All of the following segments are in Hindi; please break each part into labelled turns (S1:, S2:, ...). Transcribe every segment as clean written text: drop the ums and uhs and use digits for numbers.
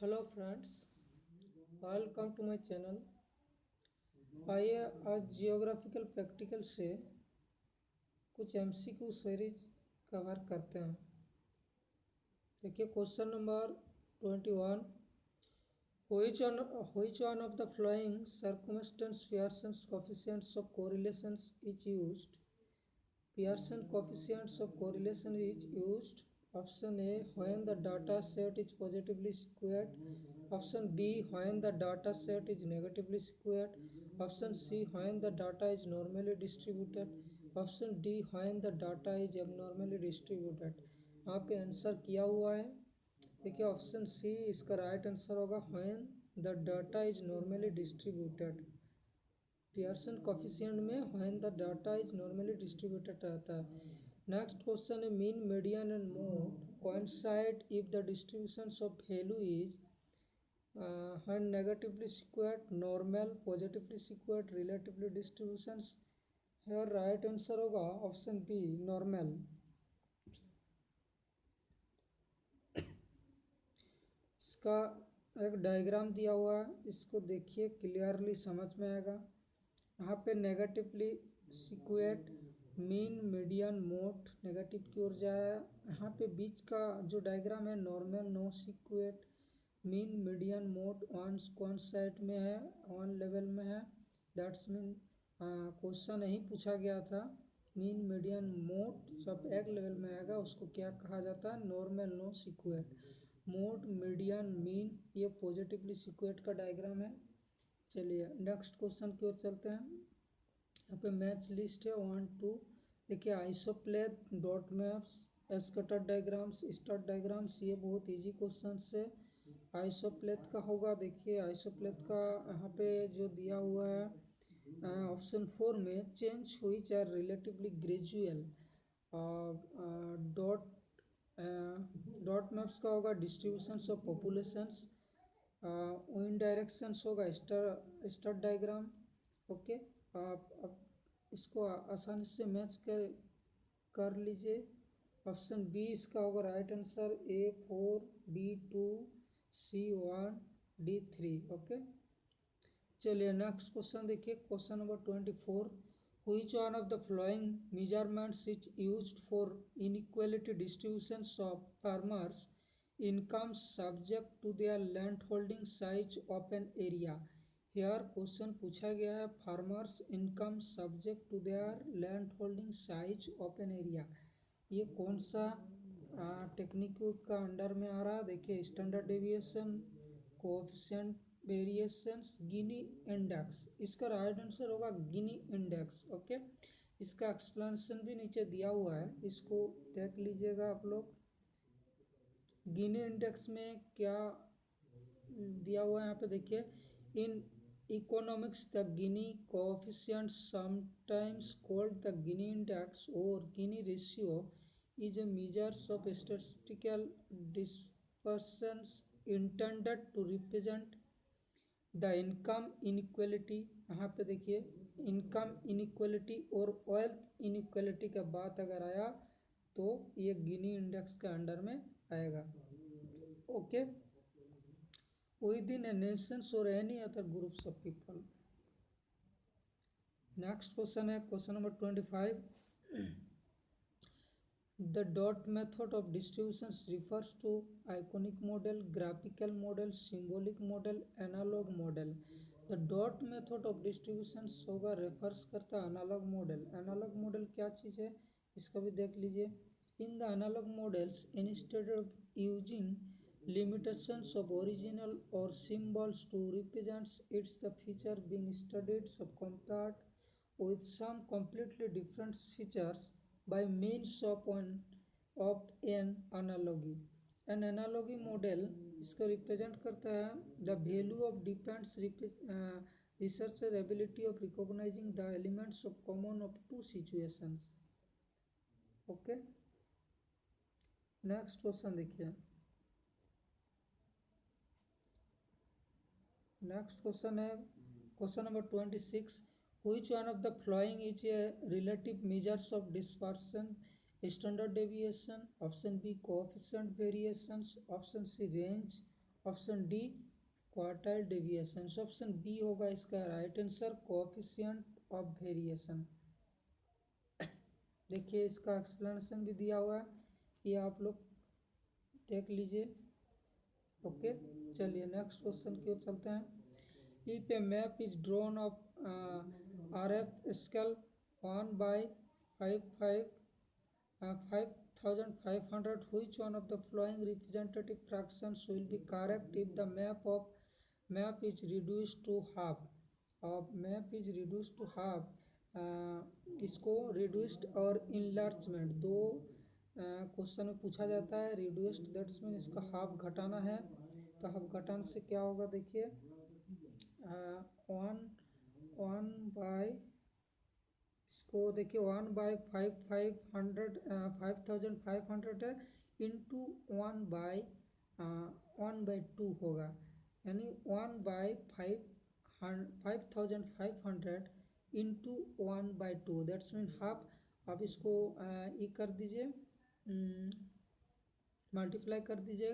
S1: Hello friends, welcome to my channel. आइए आज जियोग्राफिकल प्रैक्टिकल से कुछ एमसीक्यू सीरीज कवर करते हैं। देखिए question number 21। which one of the following circumstance Pearson's coefficients of correlations is used? Pearson coefficients of correlation is used. Option A, when the data set is positively skewed. Option B, when the data set is negatively skewed. Option C, when the data is normally distributed. Option D, when the data is abnormally distributed. यहाँ पे आंसर किया हुआ है। देखिए ऑप्शन सी इसका राइट आंसर होगा when the data is normally distributed। Pearson coefficient में when the data is normally distributed रहता है। नेक्स्ट क्वेश्चन है mean median and mode coincide if the distribution of value is when negatively squared, normal, positively squared, relatively distributions. और राइट आंसर होगा ऑप्शन बी, नॉर्मल। इसका एक डायग्राम दिया हुआ है, इसको देखिए क्लियरली समझ में आएगा। यहाँ पे negatively skewed, mean, median, mode negative की ओर जा रहा है। यहाँ पे बीच का जो डायग्राम है normal, no skewed, mean, median, mode one side में है, वन लेवल में है। दैट्स मीन क्वेश्चन यही पूछा गया था, मीन, मीडियन, मोड जब एक लेवल में आएगा उसको क्या कहा जाता है, normal, no skewed. Mode, median, mean ये पॉजिटिवली सिक्वेट का डायग्राम है। चलिए नेक्स्ट क्वेश्चन की ओर चलते हैं। यहाँ पे मैच लिस्ट है 1 2। देखिए isopleth, dot maps, scatter diagrams, star diagrams, ये बहुत इजी क्वेश्चन है। आइसोप्लेथ का होगा, देखिए आइसोप्लेथ का यहाँ पे जो दिया हुआ है ऑप्शन 4 में, change which are relatively gradual. Dot dot maps का होगा distributions of populations. Wind directions होगा स्टार डायग्राम। ओके, आप अब इसको आसानी से मैच कर लीजिए। ऑप्शन बी इसका होगा right answer, A4, B2, C1, D3। Okay, चलिए नेक्स्ट क्वेश्चन देखिए। Question number 24। Which one of the following measurements is used for inequality distributions of farmers' income subject to their land holding size of an area? Here question पूछा गया है farmers income subject to their land holding size of an area. ये कौन सा टेक्निक का अंडर में आ रहा है? देखिए standard deviation, coefficient variations, Gini index. इसका राइट आंसर होगा गिनी इंडेक्स। ओके, इसका एक्सप्लेनेशन भी नीचे दिया हुआ है, इसको देख लीजिएगा आप लोग। गिनी इंडेक्स में क्या दिया हुआ है यहाँ पे देखिए, in economics the Gini coefficient sometimes called the Gini index or Gini ratio is a measures of statistical dispersions intended to represent the income inequality. यहाँ पे देखिए income inequality or wealth inequality का बात अगर आया तो ये गिनी इंडेक्स के अंडर में आएगा। Okay, within a nation or any other groups of people। Next question है question number 25। The dot method of distributions refers to iconic model, graphical model, symbolic model, analog model। The dot method of distributions होगा रेफर्स करता है एनालॉग मॉडल। एनालॉग मॉडल क्या चीज़ है इसका भी देख लीजिए। In the analogue models instead of using limitations of original or symbols to represent its the feature being studied so compared with some completely different features by means of an analogy। an analogy model इसको रिप्रेजेंट करता है the value of depends researcher ability of recognizing the elements of common of two situations। Okay, next question देखिए। नेक्स्ट क्वेश्चन है question number 26। which one of the following is a relative measures of dispersion, standard deviation? Option B coefficient variations, option C range, option D quartile deviation. Option B होगा इसका right answer coefficient of variation. देखिए इसका एक्सप्लेनेशन भी दिया हुआ है, ये आप लोग देख लीजिए। ओके चलिए नेक्स्ट क्वेश्चन की ओर चलते हैं। If A map is drawn of RF scale 1/5500, which one of the following representative fractions will be correct if the map is reduced to half? Map is reduce to half, इसको रिड्यूस्ड और इनलार्जमेंट दो क्वेश्चन में पूछा जाता है। रिड्यूस्ड दैट्स मीन इसका हाफ घटाना है, तो हाफ घटाने से क्या होगा देखिए, 1/5500 है इंटू 1/2 होगा, यानी 1/5500 इंटू 1/2 दैट्स मीन हाफ। आप इसको ये कर दीजिए, मल्टीप्लाई कर दीजिए,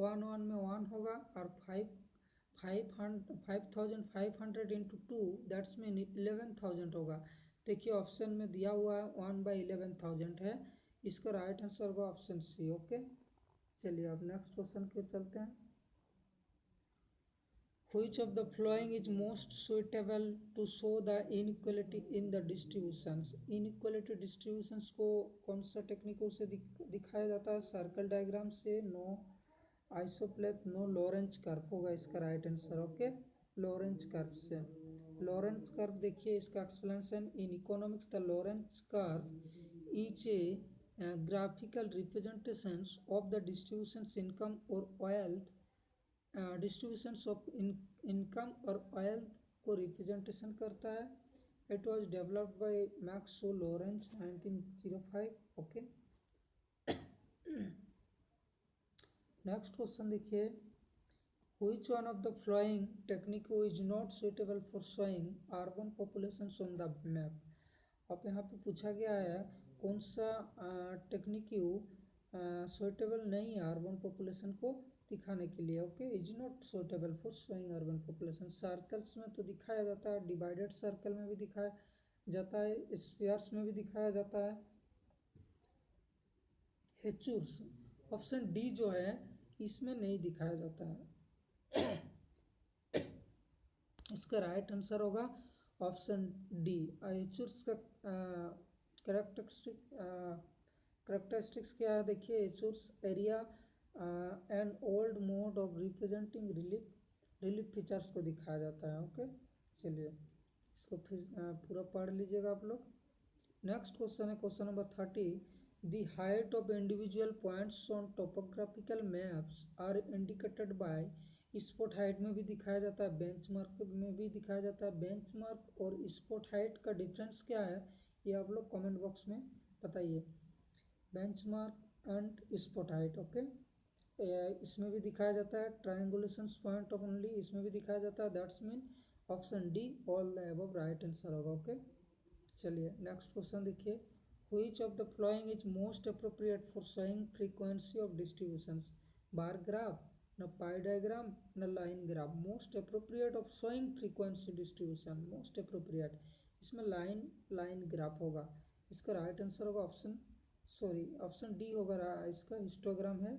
S1: 1 में 1 होगा और 5500 इंटू 2 दैट्स मीन 11000 होगा। देखिए ऑप्शन में दिया हुआ है 1/11000 है, इसका राइट आंसर होगा ऑप्शन सी। ओके चलिए अब नेक्स्ट क्वेश्चन की ओर चलते हैं। Which of the following is most suitable to show the inequality in the distributions? inequality distributions को कौन सा टेक्निकों से दिखाया जाता है? सर्कल डायग्राम से, no isopleth, no Lorenz curve होगा इसका right answer. Okay Lorenz curve से, लॉरेंज कर्व देखिए इसका explanation. In economics the Lorenz curve is a graphical representations of the distributions income or wealth, distributions of income or wealth को रिप्रेजेंटेशन करता है। It was developed by Max O Lorenz 1905। Okay next question देखिए, which one of the following technique is not suitable for showing urban populations on the map? अब यहाँ पे पूछा गया है कौन सा टेक्निक सुटेबल नहीं है अर्बन पॉपुलेशन को दिखाने के लिए। Okay is not suitable for showing urban population. Circles में तो दिखाया जाता है, डिवाइडेड सर्कल में भी दिखाया जाता है, स्फीयर्स में भी दिखाया जाता है। हेचुर्स ऑप्शन डी जो है इसमें नहीं दिखाया जाता है। इसका राइट आंसर होगा ऑप्शन डी। हेचुर्स का कैरेक्टरिस्टिक्स क्या है देखिए, hachures area an old mode of representing relief features को दिखाया जाता है। ओके चलिए इसको फिर पूरा पढ़ लीजिएगा आप लोग। नेक्स्ट क्वेश्चन है question number 30। The height of individual points on topographical maps are indicated by, spot height में भी दिखाया जाता है, बेंचमार्क में भी दिखाया जाता है। बेंचमार्क और स्पॉट हाइट का डिफरेंस क्या है ये आप लोग कमेंट बॉक्स में बताइए। Benchmark and spot height okay इसमें भी दिखाया जाता है। ट्रायंगुलेशन पॉइंट ऑफ ओनली इसमें भी दिखाया जाता है। That's mean option D all the above right answer होगा। ओके चलिए नेक्स्ट क्वेश्चन देखिए, which of the following is most appropriate for showing frequency of distributions? Bar graph, न पाई डायग्राम, न line graph. Most appropriate of showing frequency distribution, most appropriate इसमें लाइन ग्राफ होगा। इसका राइट आंसर होगा ऑप्शन डी होगा, इसका हिस्टोग्राम है,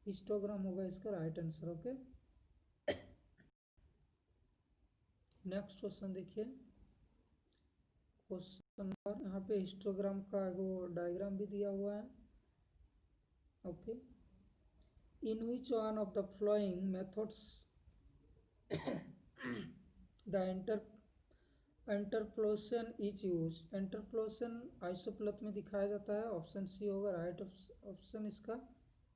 S1: हिस्टोग्राम होगा इसका right answer. Okay next question देखिए, क्वेश्चन नंबर यहाँ पे हिस्टोग्राम का वो डायग्राम भी दिया हुआ है। Okay in which one of the flowing methods the interpolation is use? Interpolation isopleth में दिखाया जाता है। ऑप्शन सी होगा राइट ऑप्शन इसका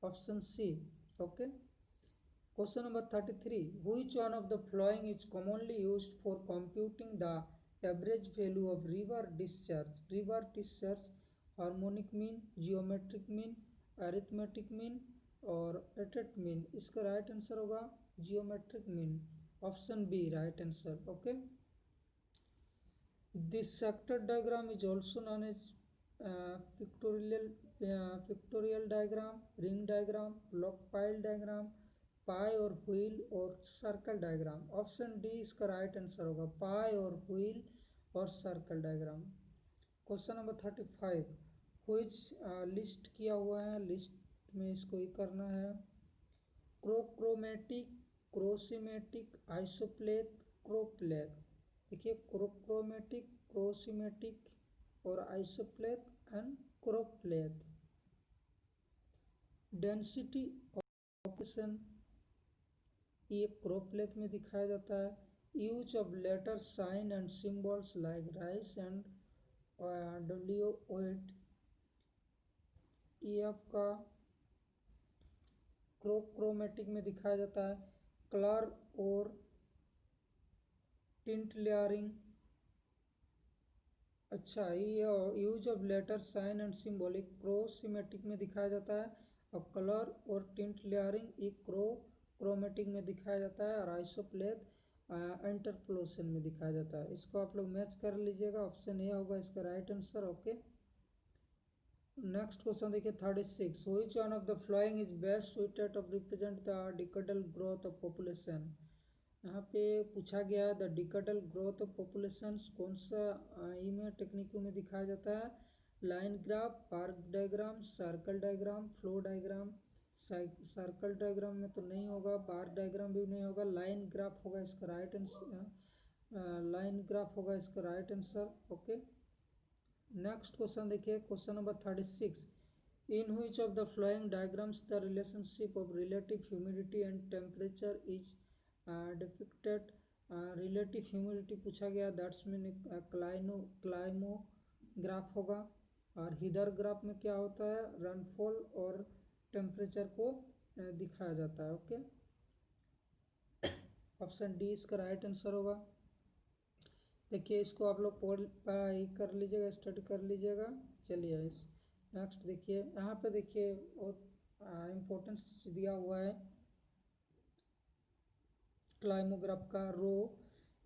S1: option C. Okay question number 33। Which one of the following is commonly used for computing the average value of river discharge? River discharge harmonic mean, geometric mean, arithmetic mean और एटेट मीन। इसका राइट आंसर होगा geometric mean, option B right answer. Okay this sector diagram is also known as pictorial diagram, ring diagram, block pile diagram, pie or wheel or circle diagram. Option D इसका राइट आंसर होगा, pie or wheel or circle diagram. Question number 35, which list किया हुआ है, लिस्ट में इसको ही करना है। क्रोक्रोमेटिक, क्रोसिमेटिक, आइसोप्लेथ, क्रोप्लेथ। देखिए क्रोक्रोमेटिक, क्रोसिमेटिक और isopleth and choropleth. Density operation ये क्रोप्लेथ में दिखाया जाता है। Use of letter sign and symbols like rice and WOT ये आपका क्रोमेटिक में दिखाया जाता है। कलर और टिंट लेयरिंग, अच्छा ये use of letter sign and symbolic choroschematic में दिखाया जाता है, और कलर और टिंट लेयरिंग एक क्रोमेटिक में दिखाया जाता है, और आइसोप्लेथ इंटरपोलेशन में दिखाया जाता है। इसको आप लोग मैच कर लीजिएगा, ऑप्शन ए होगा इसका right answer. Okay, next question देखिए 36, which one of the following is best suited to represent the decadal growth of population. यहाँ पे पूछा गया है the decadal growth of population कौन सा में टेक्निकों में दिखाया जाता है। Line graph, bar diagram, circle diagram, flow diagram. Circle diagram में तो नहीं होगा, बार डायग्राम भी नहीं होगा, लाइन ग्राफ होगा इसका राइट आंसर, लाइन ग्राफ होगा इसका right answer. Okay, next question देखिए question number 36, in which of the following diagrams the relationship of relative humidity and temperature is depicted. Relative humidity पूछा गया, दैट्स मीन क्लाइमोग्राफ होगा। और हीदर ग्राफ में क्या होता है, रनफॉल और टेम्परेचर को दिखाया जाता है। ओके, ऑप्शन डी इसका राइट आंसर होगा। देखिए इसको आप लोग पढ़ाई कर लीजिएगा, स्टडी कर लीजिएगा। चलिए इस नेक्स्ट देखिए, यहाँ पे देखिए बहुत इम्पोर्टेंस दिया हुआ है क्लाइमोग्राफ का। Raw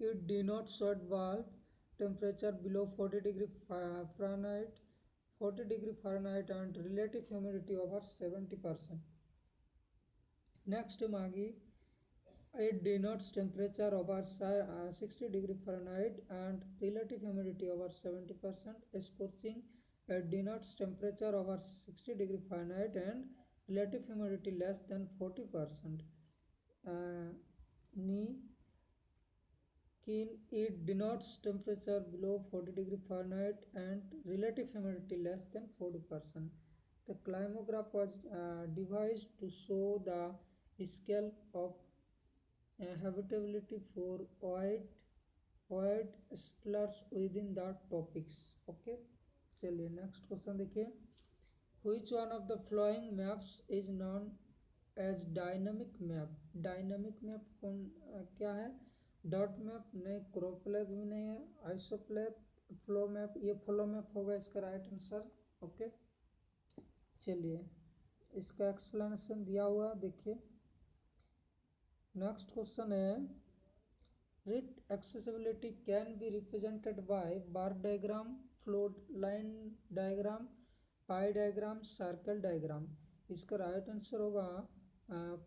S1: it denotes short valve temperature below 40 degree Fahrenheit, 40 degree Fahrenheit and relative humidity over 70%। Next में आ गई, it denotes temperature over 60 degree Fahrenheit and relative humidity over 70%. Scorching, it denotes temperature over 60 degree Fahrenheit and relative humidity less than 40%. Keen, it denotes temperature below 40 degree Fahrenheit and relative humidity less than 40%. The climatograph was devised to show the scale of habitability for wide settlers within the topics. Okay, चलिए नेक्स्ट क्वेश्चन देखिए, which one of the following maps is known as dynamic map। Dynamic map कौन क्या है, डॉट मैप नहीं, क्रोप्लेथ भी नहीं है, आइसोप्लेथ, फ्लो मैप, ये फ्लो मैप होगा इसका राइट आंसर। ओके, चलिए इसका एक्सप्लेनेशन दिया हुआ देखिए। नेक्स्ट क्वेश्चन है, rate accessibility can be represented by bar diagram, flow line diagram, pie diagram, circle diagram. इसका राइट आंसर होगा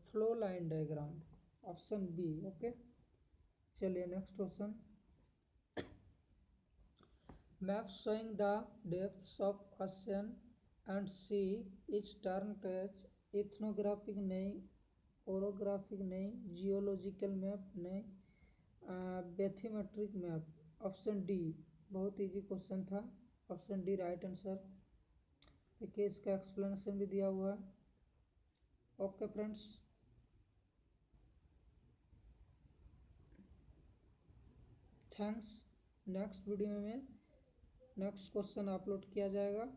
S1: flow line diagram, option B. Okay, चलिए next question, map showing the depths of ocean and sea is termed as ethnographic नहीं, ओरोग्राफिक नहीं, जियोलॉजिकल मैप नहीं, बैथीमेट्रिक मैप। ऑप्शन डी, बहुत इजी क्वेश्चन था, ऑप्शन डी राइट आंसर। देखिए इसका एक्सप्लेनेशन भी दिया हुआ है। Okay friends, thanks. Next video में नेक्स्ट क्वेश्चन अपलोड किया जाएगा।